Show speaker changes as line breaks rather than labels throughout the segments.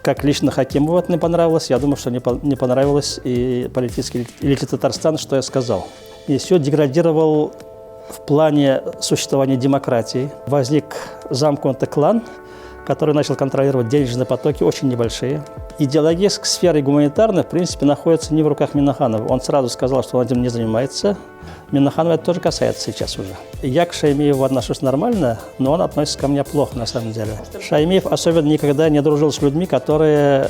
как лично Хакимову это не понравилось, я думаю, что не понравилось и политической элите Татарстана, что я сказал. И все деградировал в плане существования демократии. Возник замкнутый клан, который начал контролировать денежные потоки, очень небольшие. Идеологическая сфера гуманитарная, в принципе, находится не в руках Миннаханова. Он сразу сказал, что он этим не занимается. Миннаханова это тоже касается сейчас уже. Я к Шаймиеву отношусь нормально, но он относится ко мне плохо, на самом деле. Шаймиев особенно никогда не дружил с людьми, которые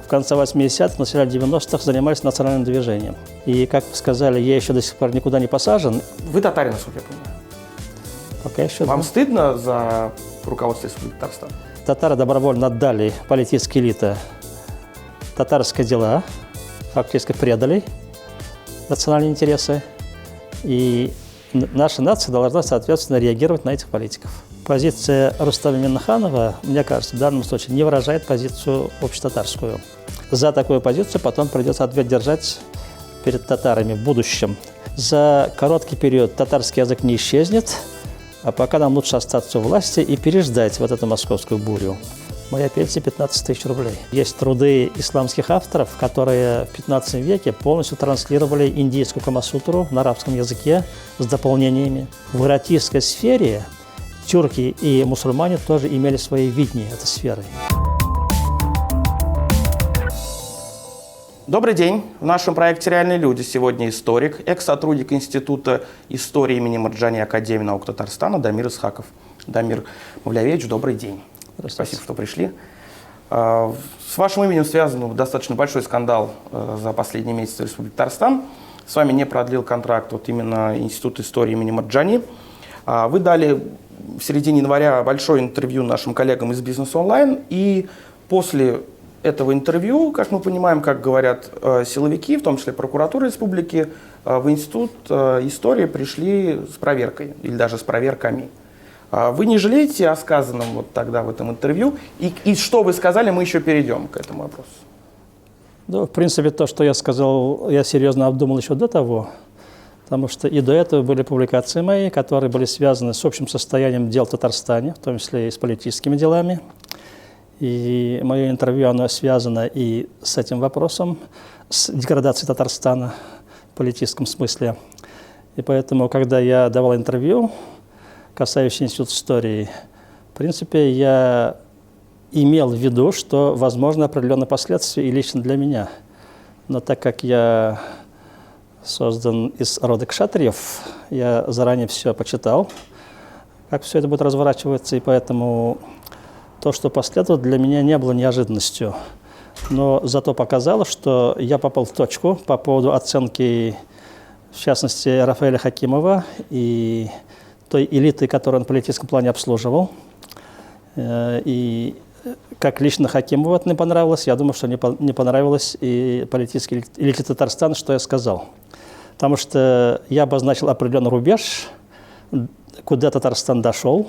в конце 80-х, начале 90-х занимались национальным движением. И, как вы сказали, я еще до сих пор никуда не посажен.
Вы татарин, насколько я понимаю.
Пока еще
Вам
да.
стыдно за руководство Республики Татарстан?
Татары добровольно отдали политические элиты татарские дела, фактически предали национальные интересы. И наша нация должна, соответственно, реагировать на этих политиков. Позиция Рустама Миннаханова, мне кажется, в данном случае не выражает позицию общетатарскую. За такую позицию потом придется ответ держать перед татарами в будущем. За короткий период татарский язык не исчезнет, а пока нам лучше остаться у власти и переждать вот эту московскую бурю. Моя пенсия 15 тысяч рублей. Есть труды исламских авторов, которые в 15 веке полностью транслировали индийскую камасутру на арабском языке с дополнениями. В иратийской сфере тюрки и мусульмане тоже имели свои видения этой сферы.
Добрый день. В нашем проекте «Реальные люди» сегодня историк, экс-сотрудник Института истории имени Марджани Академии наук Татарстана Дамир Исхаков. Дамир Мавлявевич, добрый день. Спасибо, что пришли. С вашим именем связан достаточно большой скандал за последние месяцы в Республике Татарстан. С вами не продлил контракт вот именно Институт истории имени Марджани. Вы дали в середине января большое интервью нашим коллегам из «Бизнес Онлайн», и после этого интервью, как мы понимаем, как говорят силовики, в том числе прокуратура республики, в Институт истории пришли с проверкой или даже с проверками. Вы не жалеете о сказанном вот тогда в этом интервью? И что вы сказали, мы еще перейдем к этому вопросу.
Ну, в принципе, то, что я сказал, я серьезно обдумал еще до того, потому что и до этого были публикации мои, которые были связаны с общим состоянием дел в Татарстане, в том числе и с политическими делами. И мое интервью, оно связано и с этим вопросом, с деградацией Татарстана в политическом смысле. И поэтому, когда я давал интервью, касающийся Института истории, в принципе, я имел в виду, что возможны определенные последствия и лично для меня. Но так как я создан из рода кшатриев, я заранее все почитал, как все это будет разворачиваться, и поэтому то, что последовало, для меня не было неожиданностью. Но зато показало, что я попал в точку по поводу оценки, в частности, Рафаэля Хакимова и той элиты, которую он в политическом плане обслуживал. И как лично Хакимову это не понравилось, я думаю, что не понравилось и политической элите Татарстана, что я сказал. Потому что я обозначил определенный рубеж, куда Татарстан дошел,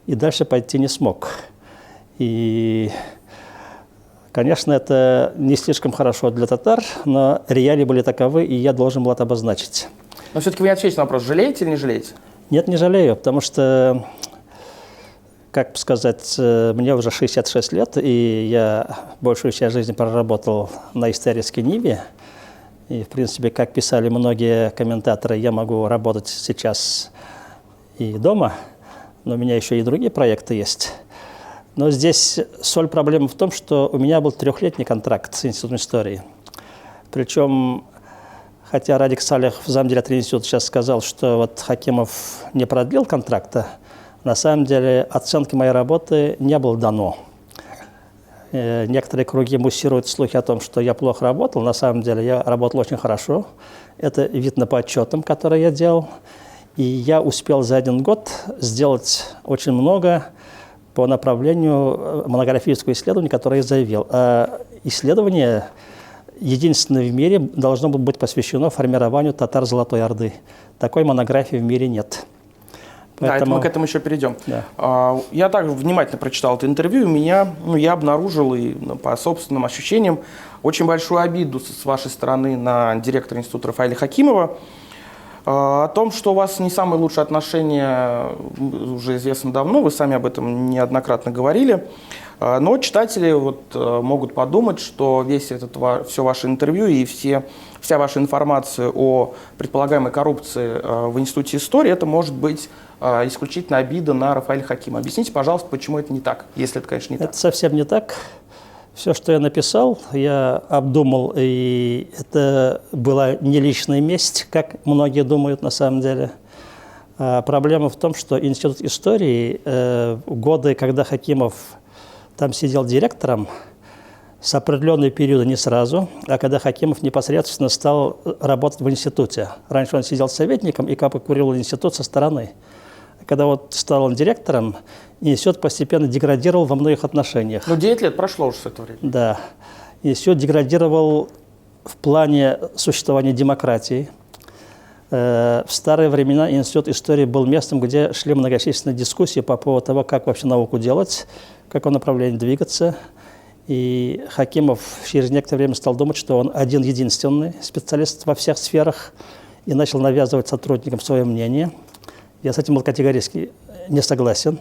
и дальше пойти не смог. И, конечно, это не слишком хорошо для татар, но реалии были таковы, и я должен был это обозначить.
Но все-таки вы не ответите на вопрос, жалеете или не жалеете?
Нет, не жалею, потому что, как сказать, мне уже 66 лет, и я большую часть жизни проработал на исторической ниве. И, в принципе, как писали многие комментаторы, я могу работать сейчас и дома, но у меня еще и другие проекты есть. Но здесь соль проблемы в том, что у меня был 3-летний контракт с Институтом истории. Причем, хотя Радик Салих, замдиректора института, сейчас сказал, что вот Хакимов не продлил контракта, на самом деле оценки моей работы не было дано. Некоторые круги муссируют слухи о том, что я плохо работал. На самом деле я работал очень хорошо. Это видно по отчетам, которые я делал. И я успел за 1 год сделать очень много по направлению монографического исследования, которое я заявил. А исследование единственное в мире должно быть посвящено формированию татар Золотой Орды. Такой монографии в мире нет.
Поэтому... Да, это мы к этому еще перейдем.
Да.
Я также внимательно прочитал это интервью, и я обнаружил, и по собственным ощущениям, очень большую обиду с вашей стороны на директора института Рафаэля Хакимова. О том, что у вас не самые лучшие отношения, уже известно давно, вы сами об этом неоднократно говорили. Но читатели могут подумать, что все ваше интервью и вся ваша информация о предполагаемой коррупции в Институте истории, это может быть исключительно обида на Рафаэля Хакима. Объясните, пожалуйста, почему это не так, если это, конечно, не так.
Это совсем не так. Все, что я написал, я обдумал, и это была не личная месть, как многие думают на самом деле. Проблема в том, что Институт истории в годы, когда Хакимов там сидел директором, с определенного периода не сразу, а когда Хакимов непосредственно стал работать в институте. Раньше он сидел советником и как бы курил институт со стороны. Когда стал он директором, институт постепенно деградировал во многих отношениях.
Ну, 9 лет прошло уже с этого времени.
Да. Институт деградировал в плане существования демократии. В старые времена Институт истории был местом, где шли многочисленные дискуссии по поводу того, как вообще науку делать, в каком направлении двигаться. И Хакимов через некоторое время стал думать, что он один-единственный специалист во всех сферах, и начал навязывать сотрудникам свое мнение. Я с этим был категорически не согласен,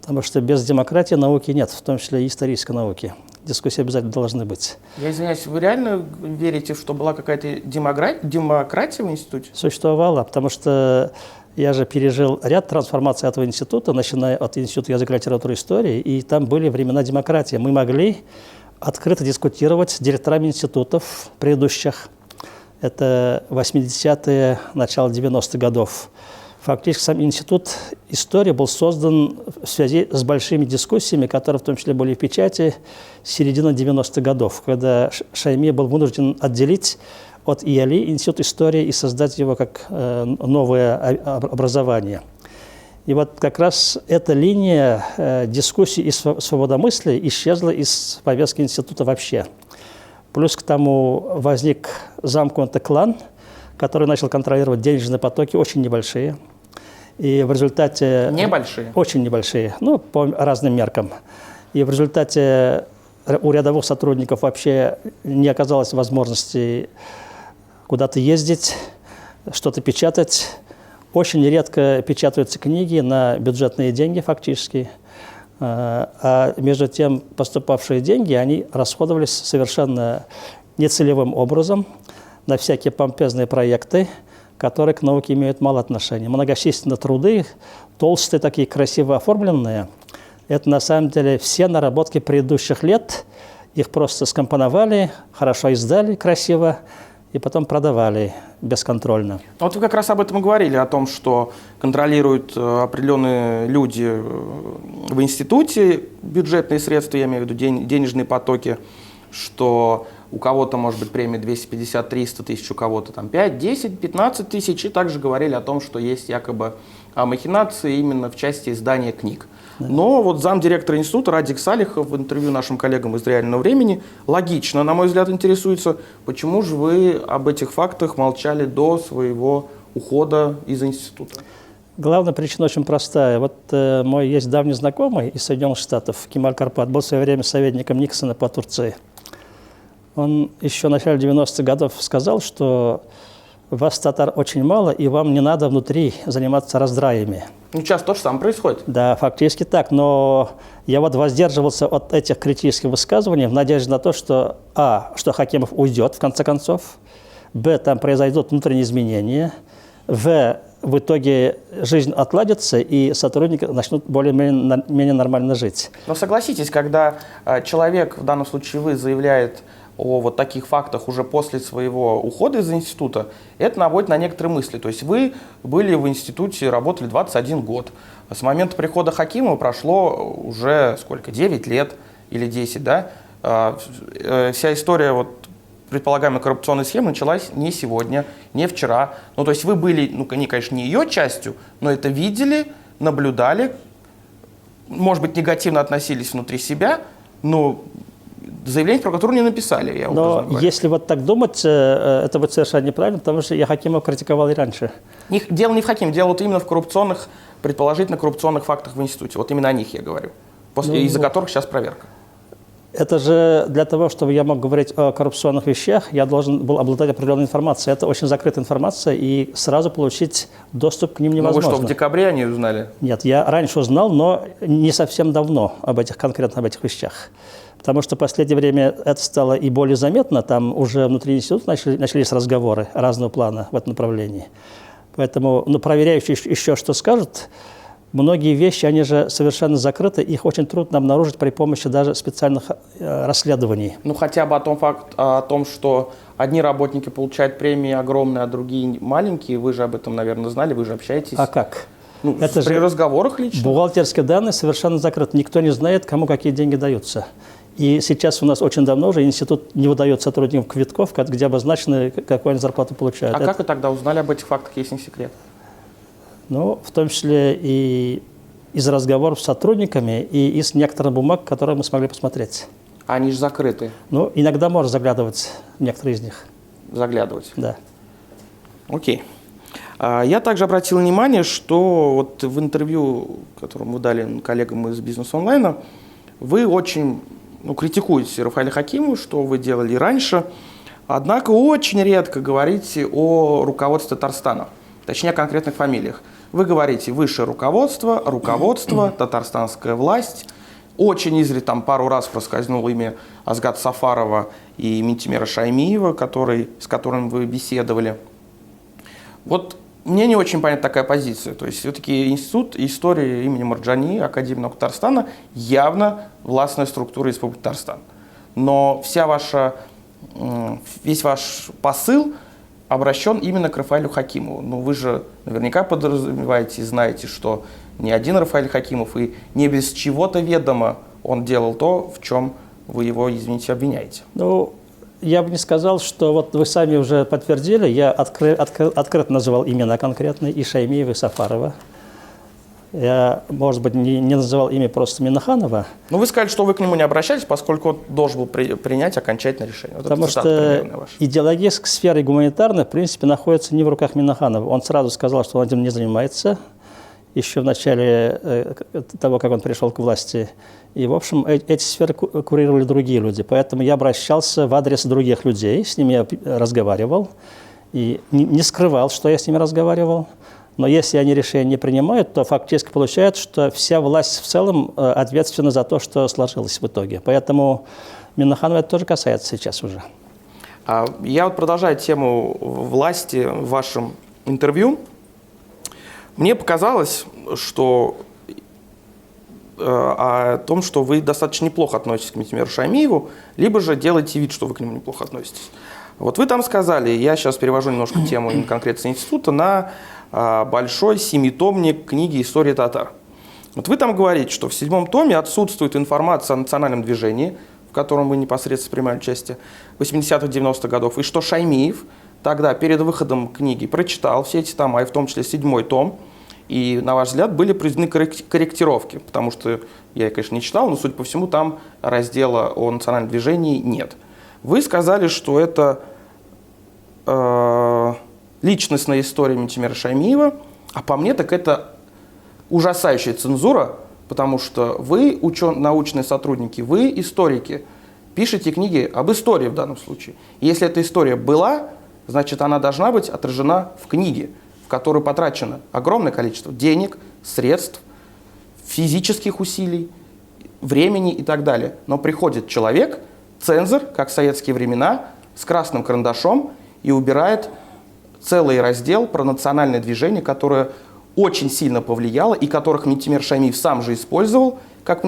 потому что без демократии науки нет, в том числе и исторической науки. Дискуссии обязательно должны быть.
Я извиняюсь, вы реально верите, что была какая-то демократия в институте?
Существовала, потому что я же пережил ряд трансформаций этого института, начиная от Института языка, литературы и истории, и там были времена демократии. Мы могли открыто дискутировать с директорами институтов предыдущих. Это 80-е, начало 90-х годов. Фактически сам Институт истории был создан в связи с большими дискуссиями, которые в том числе были в печати с середины 90-х годов, когда Шайми был вынужден отделить от ИАЛИ Институт истории и создать его как новое образование. И вот как раз эта линия дискуссий и свободомыслия исчезла из повестки института вообще. Плюс к тому возник замкнутый клан, который начал контролировать денежные потоки, очень небольшие. И в результате...
Небольшие?
Очень небольшие, ну, по разным меркам. И в результате у рядовых сотрудников вообще не оказалось возможности куда-то ездить, что-то печатать. Очень редко печатаются книги на бюджетные деньги фактически. А между тем поступавшие деньги, они расходовались совершенно нецелевым образом на всякие помпезные проекты, которые к науке имеют мало отношения. Многочисленные труды, толстые такие, красиво оформленные, это на самом деле все наработки предыдущих лет. Их просто скомпоновали, хорошо издали красиво, и потом продавали бесконтрольно.
Вот вы как раз об этом и говорили, о том, что контролируют определенные люди в институте бюджетные средства, я имею в виду денежные потоки, что у кого-то может быть премия 250-300 тысяч, у кого-то там 5, 10, 15 тысяч, и также говорили о том, что есть якобы махинации именно в части издания книг. Но вот замдиректора института Радик Салихов в интервью нашим коллегам из «Реального времени» логично, на мой взгляд, интересуется, почему же вы об этих фактах молчали до своего ухода из института?
Главная причина очень простая. Вот мой есть давний знакомый из Соединенных Штатов, Кемаль Карпат, был в свое время советником Никсона по Турции. Он еще в начале 90-х годов сказал, что вас, татар, очень мало, и вам не надо внутри заниматься раздраями.
Ну, сейчас то же самое происходит.
Да, фактически так, но я вот воздерживался от этих критических высказываний в надежде на то, что, что Хакимов уйдет, в конце концов, б, там произойдут внутренние изменения, в итоге жизнь отладится, и сотрудники начнут более-менее нормально жить.
Но согласитесь, когда человек, в данном случае вы, заявляет о вот таких фактах уже после своего ухода из института, это наводит на некоторые мысли. То есть вы были в институте, работали 21 год. С момента прихода Хакимова прошло уже сколько? 9 лет или 10, да? Вся история вот предполагаемой коррупционной схемы началась не сегодня, не вчера. Ну, то есть вы были, конечно, не ее частью, но это видели, наблюдали, может быть, негативно относились внутри себя, но заявление в прокуратуру не написали.
Но если вот так думать, это будет совершенно неправильно, потому что я Хакимова критиковал и раньше.
Дело не в Хакиме, дело вот именно в коррупционных, предположительно коррупционных фактах в институте. Вот именно о них я говорю, из-за которых сейчас проверка.
это же для того, чтобы я мог говорить о коррупционных вещах, я должен был обладать определенной информацией. Это очень закрытая информация, и сразу получить доступ к ним
Ну
невозможно.
вы что, в декабре они узнали?
Нет, я раньше узнал, но не совсем давно конкретно об этих вещах. Потому что в последнее время это стало и более заметно, там уже внутри института начались разговоры разного плана в этом направлении. Поэтому проверяющие еще что скажут. Многие вещи, они же совершенно закрыты, их очень трудно обнаружить при помощи даже специальных расследований.
Ну, хотя бы о том, что одни работники получают премии огромные, а другие маленькие, вы же об этом, наверное, знали, вы же общаетесь.
А как?
Ну,
это
при
же
разговорах лично?
Бухгалтерские данные совершенно закрыты. Никто не знает, кому какие деньги даются. И сейчас у нас очень давно уже институт не выдает сотрудникам квитков, где обозначено, какую они зарплату получают.
А как вы тогда узнали об этих фактах, если не секрет?
Ну, в том числе и из разговоров с сотрудниками, и из некоторых бумаг, которые мы смогли посмотреть.
Они же закрыты.
Ну, иногда можно заглядывать в некоторые из них.
Заглядывать?
Да.
Окей. Я также обратил внимание, что вот в интервью, которое вы дали коллегам из «Бизнес-онлайна», вы очень критикуете Рафаэля Хакимова, что вы делали и раньше, однако очень редко говорите о руководстве Татарстана, точнее о конкретных фамилиях. Вы говорите высшее руководство, татарстанская власть. Очень изредка, там пару раз проскользнуло имя Азгата Сафарова и Минтимера Шаймиева, с которым вы беседовали. Вот мне не очень понятна такая позиция. То есть все-таки институт истории имени Марджани, Академия наук Татарстана, явно властная структура Республики Татарстан. Но весь ваш посыл обращен именно к Рафаэлю Хакимову. Ну, вы же наверняка подразумеваете и знаете, что ни один Рафаэль Хакимов и не без чего-то ведомо он делал то, в чем вы его, извините, обвиняете.
Ну, я бы не сказал, что вот вы сами уже подтвердили, я открыто называл имена конкретные, и Шаймиева, и Сафарова. Я, может быть, не называл имя просто Миннаханова.
Ну, вы сказали, что вы к нему не обращались, поскольку он должен был принять окончательное решение. Вот
потому что идеологическая сфера гуманитарная, в принципе, находится не в руках Миннаханова. Он сразу сказал, что он этим не занимается, еще в начале того, как он пришел к власти. И, в общем, эти сферы курировали другие люди. Поэтому я обращался в адрес других людей, с ними я разговаривал. И не скрывал, что я с ними разговаривал. Но если они решения не принимают, то фактически получается, что вся власть в целом ответственна за то, что сложилось в итоге. Поэтому Миннаханова это тоже касается сейчас уже.
Я вот продолжаю тему власти в вашем интервью. Мне показалось, что о том, что вы достаточно неплохо относитесь к Минтимеру Шаймиеву, либо же делаете вид, что вы к нему неплохо относитесь. Вот вы там сказали, я сейчас перевожу немножко тему конкретно с института, на большой семитомник книги «История татар». Вот вы там говорите, что в 7-м томе отсутствует информация о национальном движении, в котором вы непосредственно принимали участие, 80-х, 90-х годов, и что Шаймиев тогда перед выходом книги прочитал все эти тома, и в том числе 7-й том, и, на ваш взгляд, были произведены корректировки, потому что я, конечно, не читал, но, судя по всему, там раздела о национальном движении нет. Вы сказали, что это личностная история Минтимера Шаймиева, а по мне так это ужасающая цензура, потому что вы, научные сотрудники, вы, историки, пишете книги об истории в данном случае. И если эта история была, значит, она должна быть отражена в книге, в которую потрачено огромное количество денег, средств, физических усилий, времени и так далее. Но приходит человек, цензор, как в советские времена, с красным карандашом и убирает целый раздел про национальное движение, которое очень сильно повлияло и которых Минтимер Шаймиев сам же использовал, как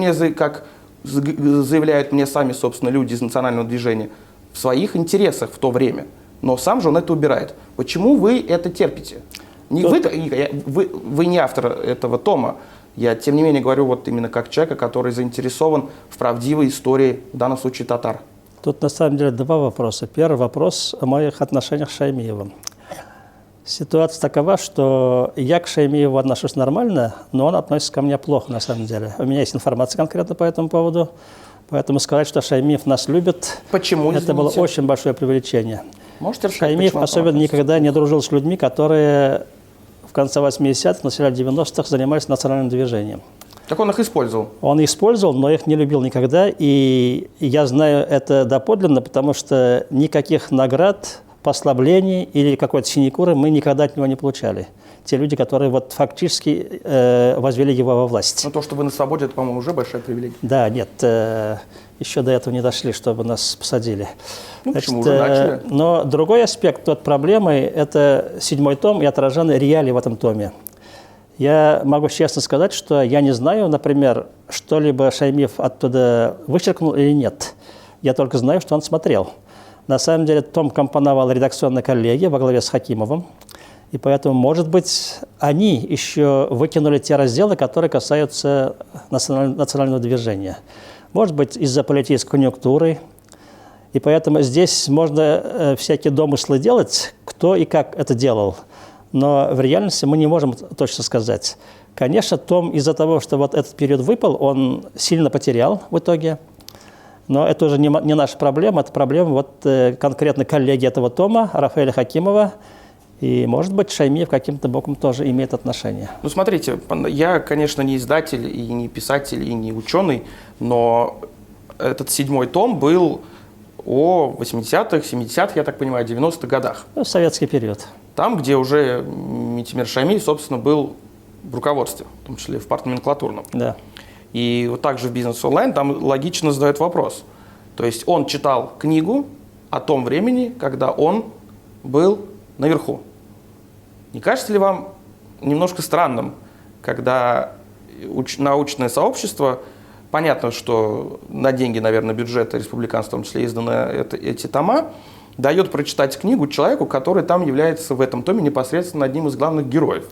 заявляют мне сами, собственно, люди из национального движения, в своих интересах в то время. Но сам же он это убирает. Почему вы это терпите? Вы не автор этого тома. Я, тем не менее, говорю вот именно как человека, который заинтересован в правдивой истории, в данном случае татар.
Тут на самом деле два вопроса. Первый вопрос о моих отношениях с Шаймиевым. Ситуация такова, что я к Шаймиеву отношусь нормально, но он относится ко мне плохо на самом деле. У меня есть информация конкретно по этому поводу, поэтому сказать, что Шаймиев нас любит,
почему,
это было очень большое преувеличение.
Можете рассказать,
Шаймиев особенно никогда не дружил с людьми, которые в конце 80-х, начале 90-х занимались национальным движением.
Так он их использовал?
Он использовал, но их не любил никогда. И я знаю это доподлинно, потому что никаких наград, послаблений или какой-то синекуры мы никогда от него не получали. Те люди, которые вот фактически возвели его во власть.
Ну, то, что вы на свободе, это, по-моему, уже большая привилегия.
Да, нет, еще до этого не дошли, чтобы нас посадили.
Ну, почему уже начали?
Но другой аспект от проблемы – это 7-й том и отраженные реалии в этом томе. Я могу честно сказать, что я не знаю, например, что-либо Шаймиев оттуда вычеркнул или нет. Я только знаю, что он смотрел. На самом деле том компоновала редакционная коллегия во главе с Хакимовым. И поэтому, может быть, они еще выкинули те разделы, которые касаются национального движения. Может быть, из-за политической конъюнктуры. И поэтому здесь можно всякие домыслы делать, кто и как это делал. Но в реальности мы не можем точно сказать. Конечно, том из-за того, что вот этот период выпал, он сильно потерял в итоге. Но это уже не наша проблема, это проблема вот конкретно коллеги этого тома, Рафаэля Хакимова. И, может быть, Шаймиев каким-то боком тоже имеет отношение.
Ну, смотрите, я, конечно, не издатель, и не писатель, и не ученый, но этот 7-й том был о 80-х, 70-х, я так понимаю, 90-х годах.
Ну, советский период.
Там, где уже Минтимер Шаймиев, собственно, был в руководстве, в том числе в партноменклатурном.
Да.
И вот также в «Бизнес онлайн» там логично задают вопрос. То есть он читал книгу о том времени, когда он был наверху. Не кажется ли вам немножко странным, когда научное сообщество, понятно, что на деньги, наверное, бюджета республиканства, в том числе изданы эти тома, дает прочитать книгу человеку, который там является в этом томе непосредственно одним из главных героев.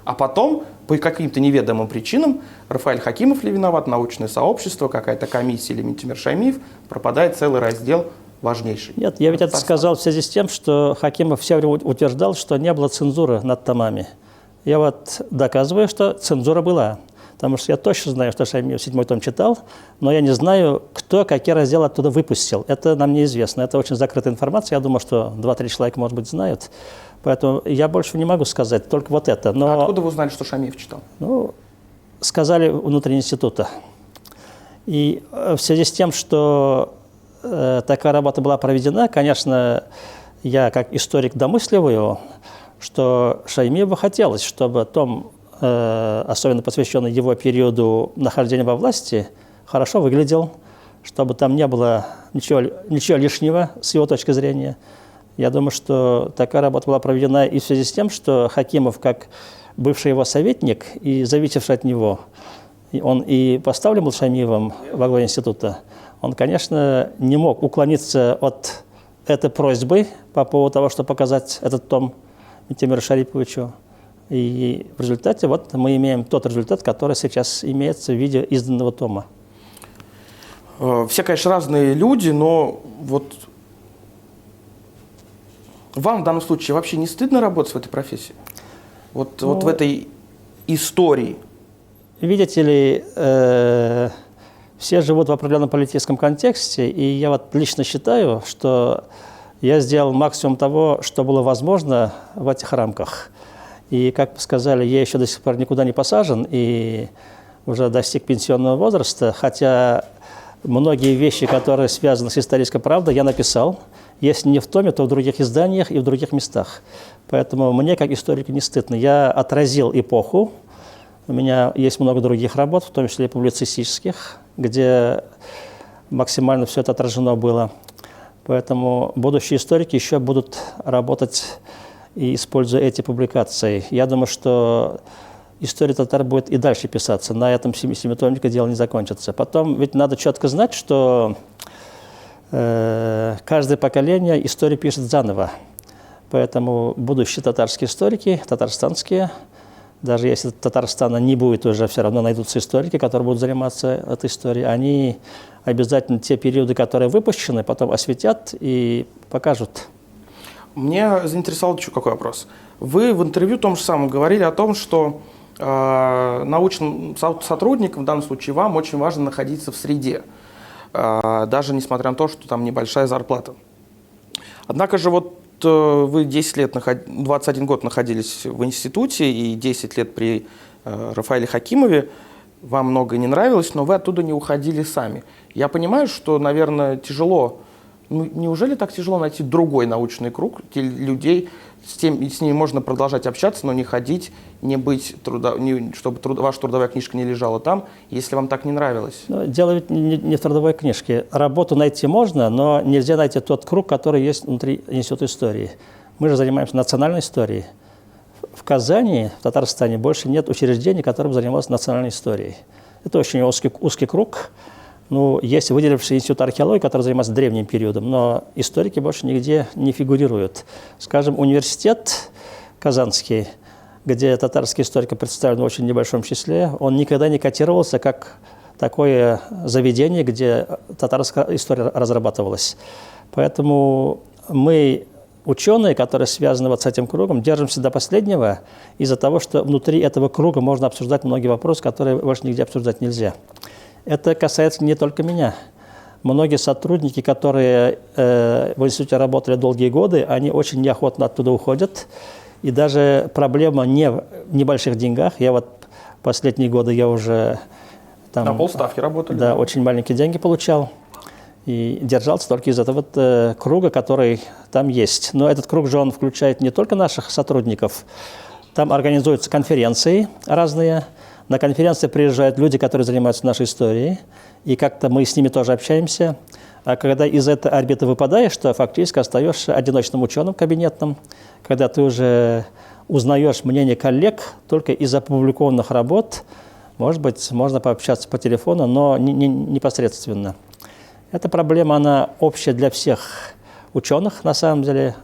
А потом, по каким-то неведомым причинам, Рафаэль Хакимов ли виноват, научное сообщество, какая-то комиссия или Минтимер Шаймиев, пропадает целый раздел важнейший.
Нет, я ведь это сказал в связи с тем, что Хакимов все время утверждал, что не было цензуры над томами. Я вот доказываю, что цензура была. Потому что я точно знаю, что Шаймиев 7-й том читал, но я не знаю, кто какие разделы оттуда выпустил. Это нам неизвестно. Это очень закрытая информация. Я думаю, что 2-3 человека, может быть, знают. Поэтому я больше не могу сказать, только вот это. Но,
а откуда вы узнали, что Шаймиев читал?
Ну, сказали внутри института. И в связи с тем, что такая работа была проведена, конечно, я как историк домысливаю, что Шаймиеву хотелось, чтобы том, особенно посвященный его периоду нахождения во власти, хорошо выглядел, чтобы там не было ничего лишнего с его точки зрения. Я думаю, что такая работа была проведена и в связи с тем, что Хакимов, как бывший его советник и зависевший от него, он и поставлен был Шаймиевым во главе института, он, конечно, не мог уклониться от этой просьбы по поводу того, чтобы показать этот том Минтимеру Шариповичу. И в результате вот мы имеем тот результат, который сейчас имеется в виде изданного тома.
Все, конечно, разные люди, но вот вам в данном случае вообще не стыдно работать в этой профессии? Вот в этой истории?
Видите ли, все живут в определенном политическом контексте, и я вот лично считаю, что я сделал максимум того, что было возможно в этих рамках. И, как сказали, я еще до сих пор никуда не посажен и уже достиг пенсионного возраста, хотя многие вещи, которые связаны с исторической правдой, я написал. Если не в томе, то в других изданиях и в других местах. Поэтому мне, как историку, не стыдно. Я отразил эпоху. У меня есть много других работ, в том числе и публицистических, где максимально все это отражено было. Поэтому будущие историки еще будут работать и используя эти публикации. Я думаю, что история татар будет и дальше писаться. На этом семитомнике дело не закончится. Потом ведь надо четко знать, что каждое поколение историю пишет заново. Поэтому будущие татарские историки, татарстанские, даже если Татарстана не будет уже, все равно найдутся историки, которые будут заниматься этой историей. Они обязательно те периоды, которые выпущены, потом осветят и покажут.
Мне заинтересовал еще какой вопрос. Вы в интервью том же самом говорили о том, что научным сотрудникам, в данном случае вам, очень важно находиться в среде, даже несмотря на то, что там небольшая зарплата. Однако же вот вы 21 год находились в институте и 10 лет при Рафаэле Хакимове. вам многое не нравилось, но вы оттуда не уходили сами. Я понимаю, что, наверное, тяжело. Ну, неужели так тяжело найти другой научный круг людей, с ними можно продолжать общаться, но не ходить, не быть, чтобы ваша трудовая книжка не лежала там, если вам так не нравилось?
Ну, дело ведь не в трудовой книжке. Работу найти можно, но нельзя найти тот круг, который есть внутри Института истории. Мы же занимаемся национальной историей. В Казани, в Татарстане, больше нет учреждений, которым занимался национальной историей. Это очень узкий круг. Ну, есть выделивший институт археологии, который занимается древним периодом, но историки больше нигде не фигурируют. Скажем, университет казанский, где татарские историки представлены в очень небольшом числе, он никогда не котировался как такое заведение, где татарская история разрабатывалась. Поэтому мы, ученые, которые связаны вот с этим кругом, держимся до последнего из-за того, что внутри этого круга можно обсуждать многие вопросы, которые больше нигде обсуждать нельзя. Это касается не только меня. Многие сотрудники, которые в институте работали долгие годы, они очень неохотно оттуда уходят. И даже проблема не в небольших деньгах. Я вот последние годы я уже там,
на полставки работали?
Да, очень маленькие деньги получал. И держался только из этого круга, который там есть. Но этот круг же он включает не только наших сотрудников. Там организуются конференции разные. На конференции приезжают люди, которые занимаются нашей историей, и как-то мы с ними тоже общаемся. А когда из этой орбиты выпадаешь, то фактически остаешься одиночным ученым кабинетным, когда ты уже узнаешь мнение коллег только из опубликованных работ. Может быть, можно пообщаться по телефону, но не непосредственно. Эта проблема, она общая для всех ученых, на самом деле.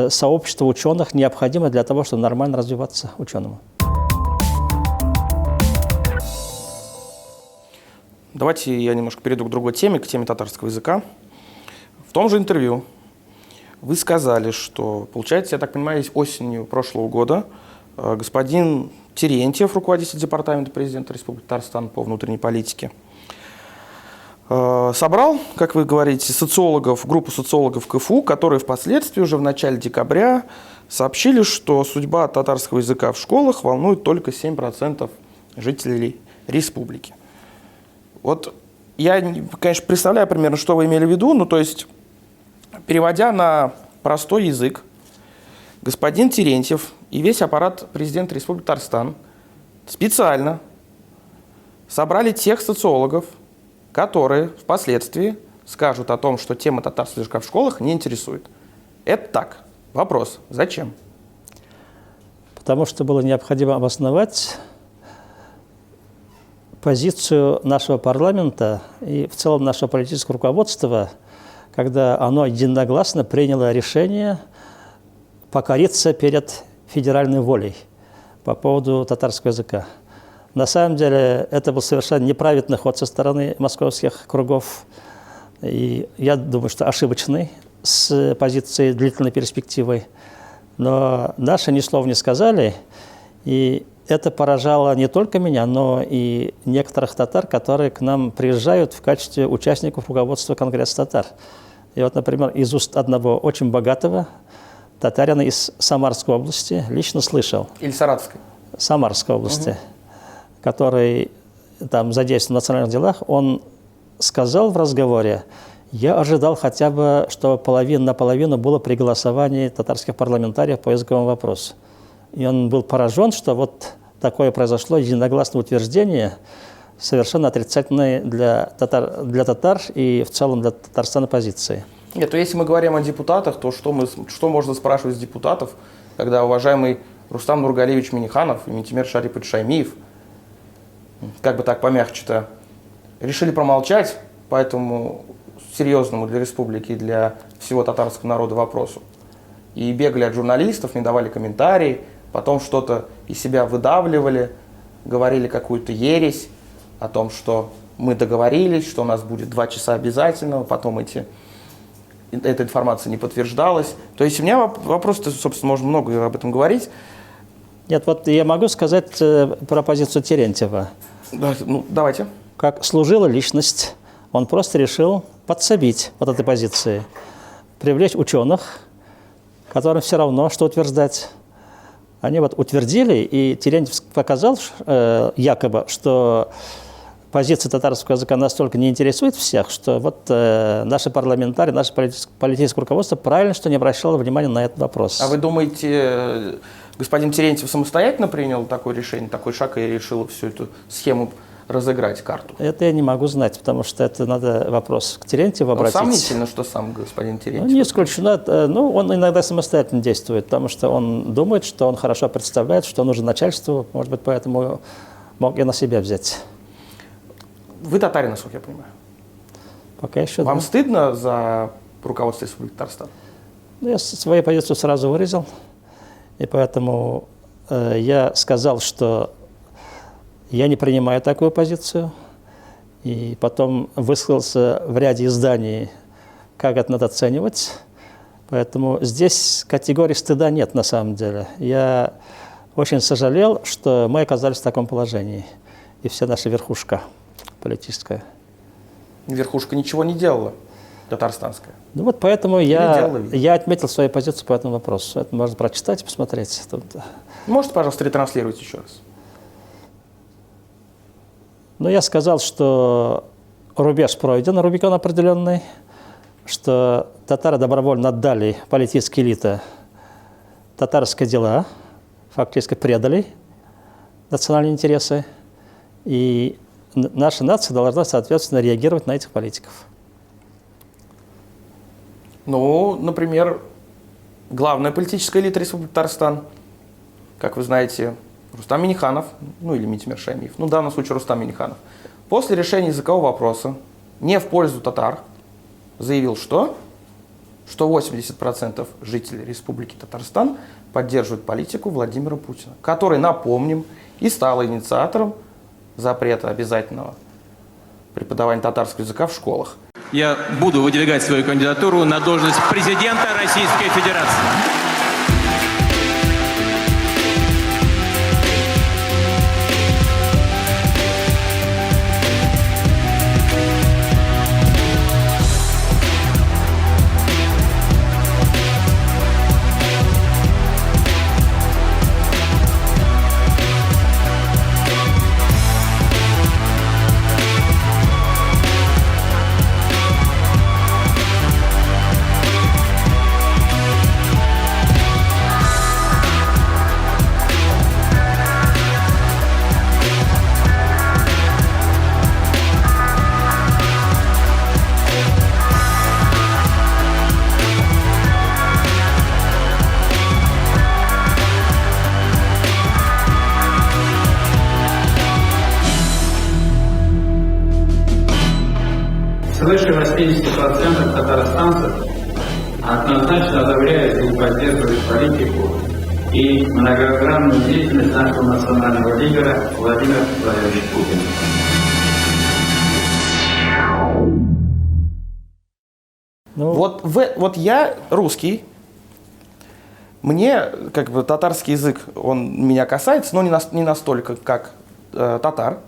Сообщество ученых необходимо для того, чтобы нормально развиваться ученому.
Давайте я немножко перейду к другой теме, к теме татарского языка. В том же интервью вы сказали, что, получается, я так понимаю, осенью прошлого года господин Терентьев, руководитель департамента президента Республики Татарстан по внутренней политике, собрал, как вы говорите, группу социологов КФУ, которые впоследствии уже в начале декабря сообщили, что судьба татарского языка в школах волнует только 7% жителей республики. Вот я, конечно, представляю примерно, что вы имели в виду, ну, то есть, переводя на простой язык, господин Терентьев и весь аппарат президента Республики Татарстан специально собрали тех социологов, которые впоследствии скажут о том, что тема татарского языка в школах не интересует. Это так. Вопрос. Зачем?
Потому что было необходимо обосновать позицию нашего парламента и в целом нашего политического руководства, когда оно единогласно приняло решение покориться перед федеральной волей по поводу татарского языка. На самом деле это был совершенно неправедный ход со стороны московских кругов, и я думаю, что ошибочный с позиции длительной перспективы. Но наши ни слова не сказали, и это поражало не только меня, но и некоторых татар, которые к нам приезжают в качестве участников руководства Конгресса татар. И вот, например, из уст одного очень богатого татарина из Самарской области лично слышал.
Или Саратовской?
Самарской области, который там задействован в национальных делах, он сказал в разговоре: я ожидал хотя бы, что половина на половину было при голосовании татарских парламентариев по языковому вопросу. И он был поражен, что вот такое произошло, единогласное утверждение, совершенно отрицательное для татар и в целом для Татарстана позиции.
Нет, то если мы говорим о депутатах, то что можно спрашивать с депутатов, когда уважаемый Рустам Нургалиевич Миниханов и Ментимер Шарипович Шаймиев, как бы так помягче-то, решили промолчать по этому серьезному для республики и для всего татарского народа вопросу. И бегали от журналистов, не давали комментарии, потом что-то из себя выдавливали, говорили какую-то ересь о том, что мы договорились, что у нас будет 2 часа обязательно, потом эта информация не подтверждалась. То есть у меня вопрос, собственно, можно много об этом говорить.
Нет, вот я могу сказать про позицию Терентьева.
Да, ну, давайте.
Как служила личность, он просто решил подсобить вот этой позиции, привлечь ученых, которым все равно, что утверждать, они вот утвердили, и Терентьев показал якобы, что позиция татарского языка настолько не интересует всех, что вот наши парламентарии, наше политическое руководство правильно, что не обращало внимания на этот вопрос.
А вы думаете, господин Терентьев самостоятельно принял такое решение, такой шаг и решил всю эту схему разыграть, карту?
Это я не могу знать, потому что это надо вопрос к Терентьеву обратиться.
Сомнительно, что сам господин Терентьев.
Ну, не исключено. Ну, он иногда самостоятельно действует, потому что он думает, что он хорошо представляет, что нужно начальству, может быть, поэтому мог и на себя взять.
Вы татарин, насколько я понимаю.
Пока еще.
Вам
да.
стыдно за руководство Республики Татарстан?
Ну, я свою позицию сразу выразил, и поэтому я сказал, что я не принимаю такую позицию, и потом высказался в ряде изданий, как это надо оценивать. Поэтому здесь категории стыда нет на самом деле. Я очень сожалел, что мы оказались в таком положении, и вся наша верхушка политическая.
Верхушка ничего не делала, татарстанская.
Ну вот поэтому я
делала?
отметил свою позицию по этому вопросу. Это можно прочитать и посмотреть. Тут.
Можете, пожалуйста, ретранслировать еще раз?
Но я сказал, что рубеж пройден, Рубикон определенный, что татары добровольно отдали политические элиты татарские дела, фактически предали национальные интересы, и наша нация должна, соответственно, реагировать на этих политиков.
Ну, например, главная политическая элита Республики Татарстан, как вы знаете, Рустам Минниханов, ну или Митимир Шаймиев, ну в данном случае Рустам Минниханов, после решения языкового вопроса не в пользу татар заявил, что 80% жителей Республики Татарстан поддерживают политику Владимира Путина, который, напомним, и стал инициатором запрета обязательного преподавания татарского языка в школах.
Я буду выдвигать свою кандидатуру на должность президента Российской Федерации.
Свыше 80% татарстанцев однозначно одобряют и поддерживают политику и многогранную деятельность нашего национального лидера Владимира Владимировича Путина.
Ну,
Вот я русский, мне как бы татарский язык, он меня касается, но не настолько, как татар.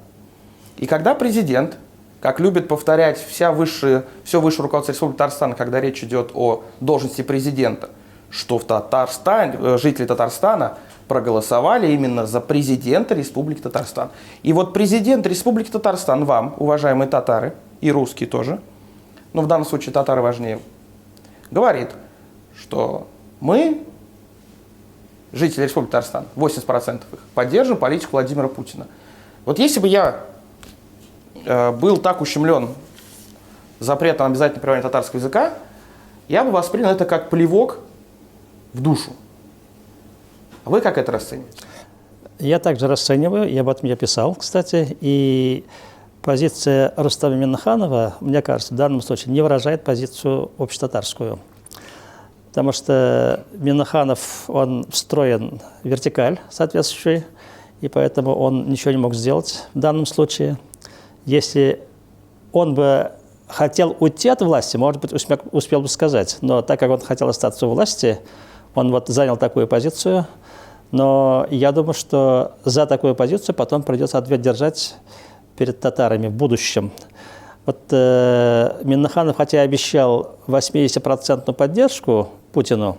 И когда президент, как любит повторять все высшее руководство Республики Татарстан, когда речь идет о должности президента, что в Татарстане, жители Татарстана проголосовали именно за президента Республики Татарстан. И вот президент Республики Татарстан вам, уважаемые татары, и русские тоже, но в данном случае татары важнее, говорит, что мы, жители Республики Татарстан, 80% их, поддерживаем политику Владимира Путина. Вот если бы я был так ущемлен запретом обязательного преподавания татарского языка, я бы воспринял это как плевок в душу. А вы как это расцениваете?
Я также расцениваю, и об этом я писал, кстати, и позиция Рустама Минниханова, мне кажется, в данном случае не выражает позицию общетатарскую. Потому что Минниханов, он встроен в вертикаль соответствующий, и поэтому он ничего не мог сделать в данном случае. Если он бы хотел уйти от власти, может быть, успел бы сказать, но так как он хотел остаться у власти, он вот занял такую позицию, но я думаю, что за такую позицию потом придется ответ держать перед татарами в будущем. Вот Минниханов, хотя и обещал 80% поддержку Путину,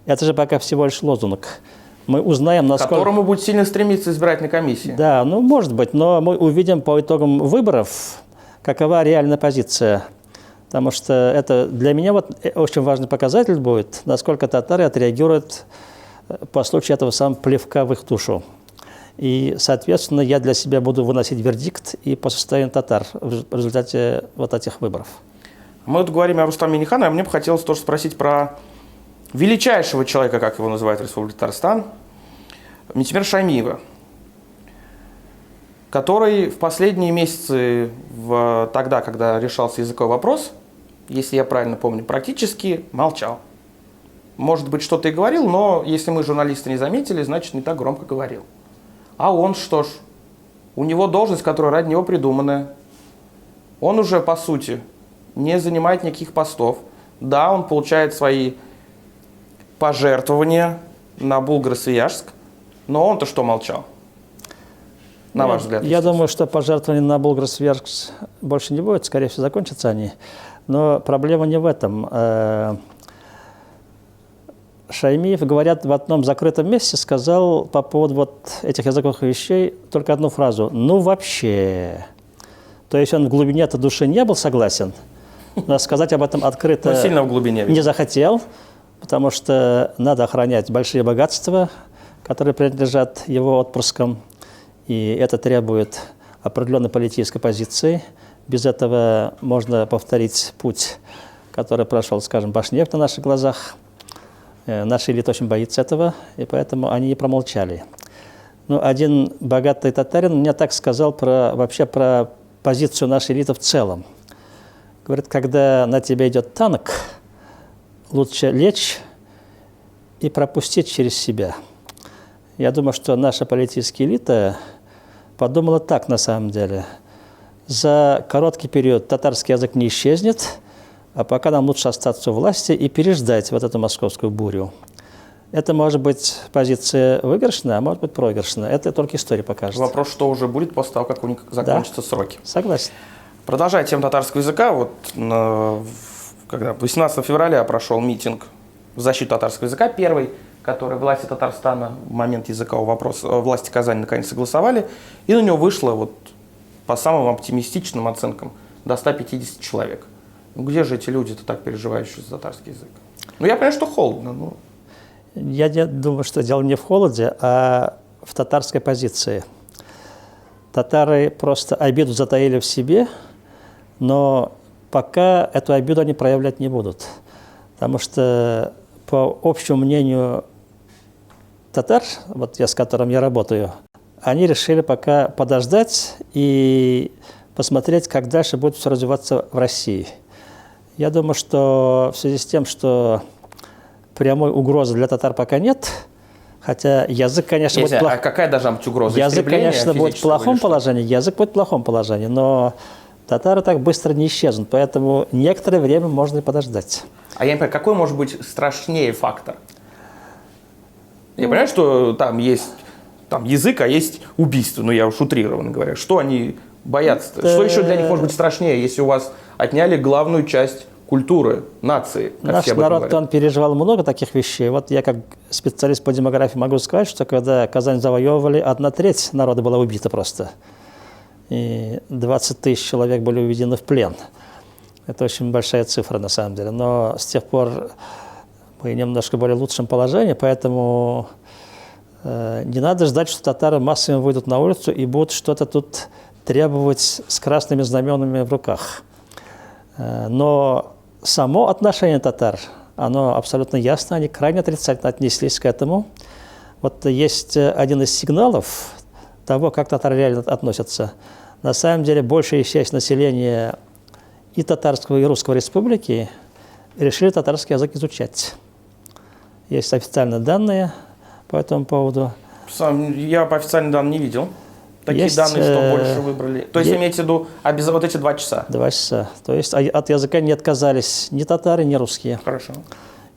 это же пока всего лишь лозунг. мы узнаем,
К
насколько...
которому будет сильно стремиться избирательная комиссия.
Да, ну, может быть, но мы увидим по итогам выборов, какова реальная позиция. Потому что это для меня вот очень важный показатель будет, насколько татары отреагируют по случаю этого самого плевка в их душу. И, соответственно, я для себя буду выносить вердикт и по состоянию татар в результате вот этих выборов.
Мы вот говорим о Рустаме Минниханове, а мне бы хотелось тоже спросить про величайшего человека, как его называют в Республике Татарстан, Митимира Шаймиева, который в последние месяцы, тогда, когда решался языковой вопрос, если я правильно помню, практически молчал. Может быть, что-то и говорил, но если мы, журналисты, не заметили, значит, не так громко говорил. А он что ж, у него должность, которая ради него придуманная. Он уже, по сути, не занимает никаких постов. Да, он получает свои пожертвования на Булгар-Свияжск, но он-то что молчал? На ваш взгляд?
Я думаю, что пожертвования на Булгар-Свияжск больше не будет, скорее всего, закончатся они. Но проблема не в этом. Шаймиев, говорят, в одном закрытом месте сказал по поводу вот этих языковых вещей только одну фразу: «Ну вообще». То есть он в глубине-то души не был согласен, но сказать об этом открыто
Но сильно в глубине.
не захотел, потому что надо охранять большие богатства, которые принадлежат его отпрыскам, и это требует определенной политической позиции. Без этого можно повторить путь, который прошел, скажем, Башнефть на наших глазах. Наша элита очень боится этого, и поэтому они и промолчали. Ну, один богатый татарин мне так сказал вообще про позицию нашей элиты в целом. Говорит, когда на тебя идет танк, лучше лечь и пропустить через себя. Я думаю, что наша политическая элита подумала так на самом деле. За короткий период татарский язык не исчезнет, а пока нам лучше остаться у власти и переждать вот эту московскую бурю. Это может быть позиция выигрышная, а может быть проигрышная. Это только история покажет.
Вопрос, что уже будет после того, как у них закончатся сроки.
Согласен.
Продолжая тему татарского языка, вот когда 18 февраля прошел митинг в защиту татарского языка, первый, который власти Татарстана в момент языкового вопроса, власти Казани наконец согласовали, и на него вышло, вот, по самым оптимистичным оценкам, до 150 человек. Ну, где же эти люди-то так переживающие за татарский язык? Ну, я понимаю, что холодно. Но...
Я думаю, что дело не в холоде, а в татарской позиции. Татары просто обиду затаили в себе, но пока эту обиду они проявлять не будут. Потому что, по общему мнению татар, вот я, с которым я работаю, они решили пока подождать и посмотреть, как дальше будет все развиваться в России. Я думаю, что в связи с тем, что прямой угрозы для татар пока нет, хотя язык, конечно, будет
А какая должна быть угроза?
Язык, конечно, будет в плохом положении, язык будет в плохом положении, но татары так быстро не исчезнут, поэтому некоторое время можно и подождать.
А я не понимаю, какой может быть страшнее фактор? Я понимаю, что там есть язык, а есть убийство, я уж утрированно говоря. Что они боятся? Что еще для них может быть страшнее, если у вас отняли главную часть культуры, нации?
Наш народ, он переживал много таких вещей. Вот я как специалист по демографии могу сказать, что когда Казань завоевывали, 1/3 народа была убита просто. И 20 тысяч человек были уведены в плен. Это очень большая цифра на самом деле. Но с тех пор мы немножко более лучшем положении, поэтому не надо ждать, что татары массово выйдут на улицу и будут что-то тут требовать с красными знаменами в руках. Но само отношение татар, оно абсолютно ясно, они крайне отрицательно отнеслись к этому. Вот есть один из сигналов того, как татары реально относятся. На самом деле большая часть населения и татарского, и русского республики решили татарский язык изучать. Есть официальные данные по этому поводу.
Я по официальным данным не видел. Такие
есть,
данные, что больше выбрали. То есть имеете в виду вот эти 2 часа?
2 часа. То есть от языка не отказались ни татары, ни русские.
Хорошо.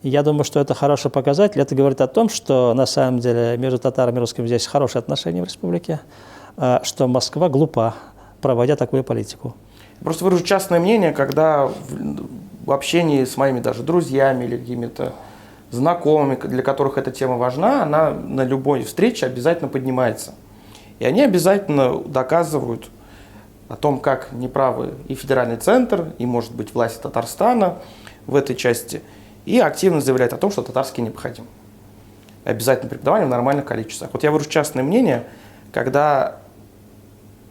И я думаю, что это хороший показатель. Это говорит о том, что на самом деле между татарами и русскими здесь хорошие отношения в республике, что Москва глупа, проводя такую политику.
Просто выражу частное мнение, когда в общении с моими даже друзьями или какими-то знакомыми, для которых эта тема важна, она на любой встрече обязательно поднимается. И они обязательно доказывают о том, как неправы и федеральный центр, и, может быть, власти Татарстана в этой части, и активно заявляют о том, что татарский необходим. Обязательно преподавание в нормальных количествах. Вот я выражу частное мнение, когда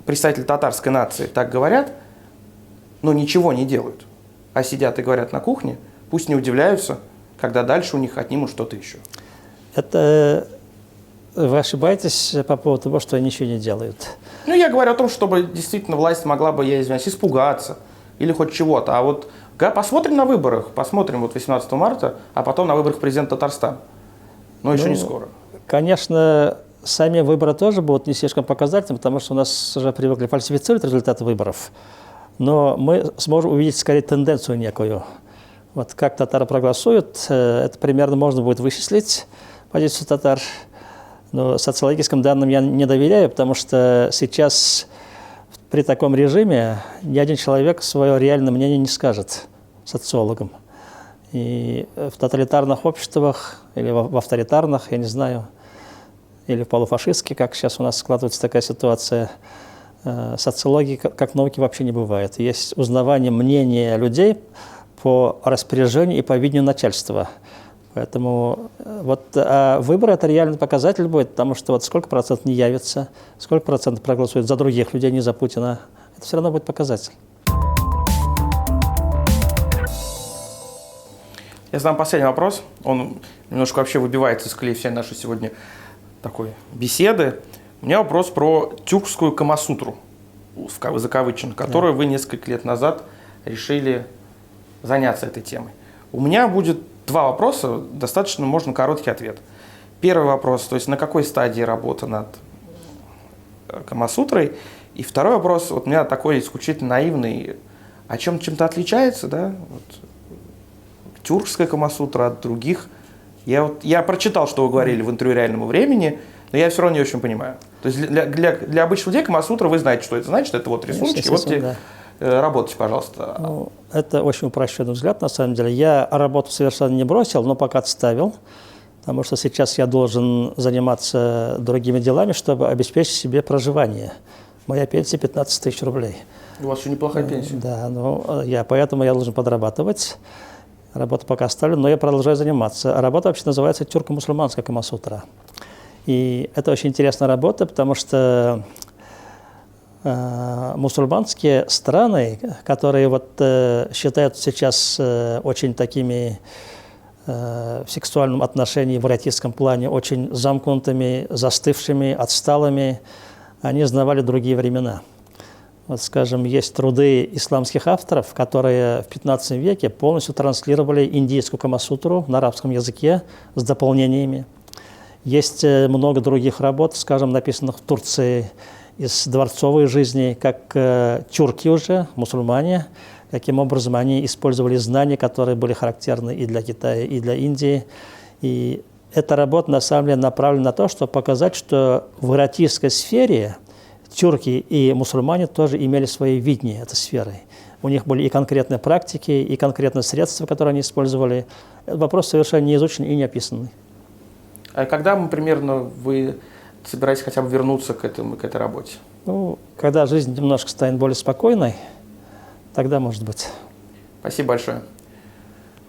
представители татарской нации так говорят, но ничего не делают, а сидят и говорят на кухне, пусть не удивляются, когда дальше у них отнимут что-то еще.
Это вы ошибаетесь по поводу того, что они ничего не делают.
Ну, я говорю о том, чтобы действительно власть могла бы, я извиняюсь, испугаться или хоть чего-то. А вот посмотрим на выборах, посмотрим вот 18 марта, а потом на выборах президента Татарстана. Но еще не скоро.
Конечно, сами выборы тоже будут не слишком показательными, потому что у нас уже привыкли фальсифицировать результаты выборов. Но мы сможем увидеть скорее тенденцию некую. Вот как татары проголосуют, это примерно можно будет вычислить, позицию татар. Но социологическим данным я не доверяю, потому что сейчас при таком режиме ни один человек свое реальное мнение не скажет социологам. И в тоталитарных обществах или в авторитарных, я не знаю, или в полуфашистских, как сейчас у нас складывается такая ситуация, социологии как науки вообще не бывает. Есть узнавание мнения людей по распоряжению и по видению начальства. Поэтому вот выборы – это реальный показатель будет, потому что вот сколько процентов не явится, сколько процентов проголосуют за других людей, не за Путина, это все равно будет показатель.
Я задам последний вопрос. Он немножко вообще выбивается из колеи всей нашей сегодня такой беседы. У меня вопрос про тюркскую камасутру, закавычен, которую вы несколько лет назад решили заняться этой темой. У меня будет два вопроса, достаточно можно короткий ответ. Первый вопрос, то есть на какой стадии работа над камасутрой? И второй вопрос, вот у меня такой исключительно наивный, о чем-то отличается, да? Вот, тюркская камасутра от других? Я прочитал, что вы говорили в интервью «Реальному времени», но я все равно не очень понимаю. То есть для обычных людей камасутра, вы знаете, что это значит, это вот рисунки, вот те, работайте, пожалуйста.
Ну, это очень упрощенный взгляд, на самом деле. Я работу совершенно не бросил, но пока отставил, потому что сейчас я должен заниматься другими делами, чтобы обеспечить себе проживание. Моя пенсия 15 тысяч рублей.
У вас еще неплохая пенсия.
Да, поэтому я должен подрабатывать. Работу пока оставлю, но я продолжаю заниматься. Работа вообще называется тюрко-мусульманская камасутра. И это очень интересная работа, потому что мусульманские страны, которые вот считают сейчас очень такими в сексуальном отношении, в эротическом плане, очень замкнутыми, застывшими, отсталыми, они знавали другие времена. Вот, скажем, есть труды исламских авторов, которые в 15 веке полностью транслировали индийскую камасутру на арабском языке с дополнениями. Есть много других работ, скажем, написанных в Турции из дворцовой жизни, как тюрки уже, мусульмане, каким образом они использовали знания, которые были характерны и для Китая, и для Индии. И эта работа на самом деле направлена на то, чтобы показать, что в эротической сфере тюрки и мусульмане тоже имели свои видения этой сферы. У них были и конкретные практики, и конкретные средства, которые они использовали. Этот вопрос совершенно не изучен и не описанный.
А когда примерно вы собираетесь хотя бы вернуться к этой работе?
Ну, когда жизнь немножко станет более спокойной, тогда может быть.
Спасибо большое.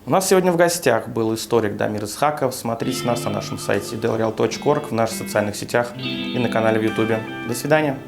У нас сегодня в гостях был историк Дамир Исхаков. Смотрите нас на нашем сайте delreal.org, в наших социальных сетях и на канале в YouTube. До свидания.